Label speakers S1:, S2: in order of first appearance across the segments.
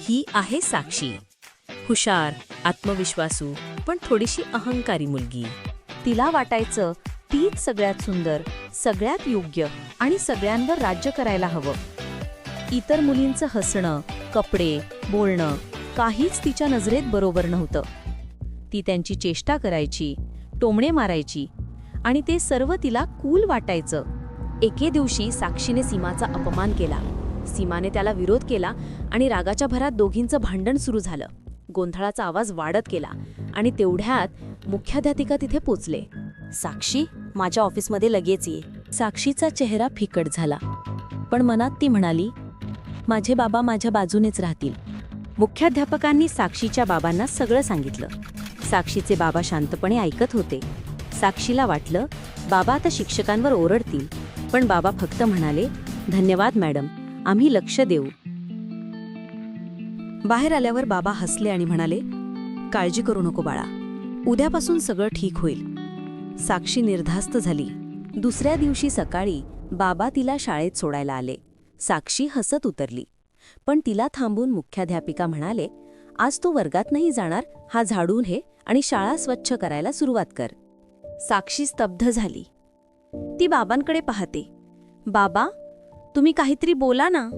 S1: ही आहे साक्षी. हुशार, आत्मविश्वासू, पण थोडीशी अहंकारी मुलगी. तिला वाटायचं तीच सगळ्यात सुंदर, सगळ्यात योग्य आणि सगळ्यांवर राज्य करायला हवं. इतर मुलींचं हसणं, कपडे, बोलणं काहीच तिच्या नजरेत बरोबर नव्हतं. ती त्यांची चेष्टा करायची, टोमणे मारायची आणि ते सर्व तिला कूल वाटायचं. एके दिवशी साक्षीने सीमाचा अपमान केला. सीमाने त्याला विरोध केला आणि रागाच्या भरात दोघींचं भांडण सुरू झालं. गोंधळाचा आवाज वाढत गेला आणि तेवढ्यात मुख्याध्यापिका तिथे पोचले. साक्षी, माझ्या ऑफिसमध्ये लगेच ये. साक्षीचा चेहरा फिकट झाला, पण मनात ती म्हणाली, माझे बाबा माझ्या बाजूनेच राहतील. मुख्याध्यापकांनी साक्षीच्या बाबांना सगळं सांगितलं. साक्षीचे बाबा शांतपणे ऐकत होते. साक्षीला वाटलं, बाबा आता शिक्षकांवर ओरडतील, पण बाबा फक्त म्हणाले, धन्यवाद मॅडम, आम्ही लक्ष देऊ. बाहेर आल्यावर बाबा हसले आणि म्हणाले, काळजी करू नको बाळा, उद्यापासून सगळं ठीक होईल. साक्षी निर्धास्त झाली. दुसऱ्या दिवशी सकाळी बाबा तिला शाळेत सोडायला आले. साक्षी हसत उतरली, पण तिला थांबून मुख्याध्यापिका म्हणाले, आज तू वर्गात नाही जाणार, हा झाडून हे आणि शाळा स्वच्छ करायला सुरुवात कर. साक्षी स्तब्ध झाली. ती बाबांकडे पाहते. बाबा, तुम्ही काहीतरी बोला ना.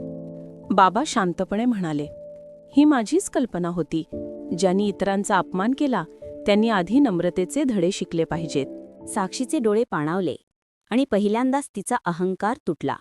S1: बाबा शांतपणे म्हणाले, ही माझीच कल्पना होती. ज्यांनी इतरांचा अपमान केला त्यांनी आधी नम्रतेचे धडे शिकले पाहिजेत. साक्षीचे डोळे पाणावले आणि पहिल्यांदाच तिचा अहंकार तुटला.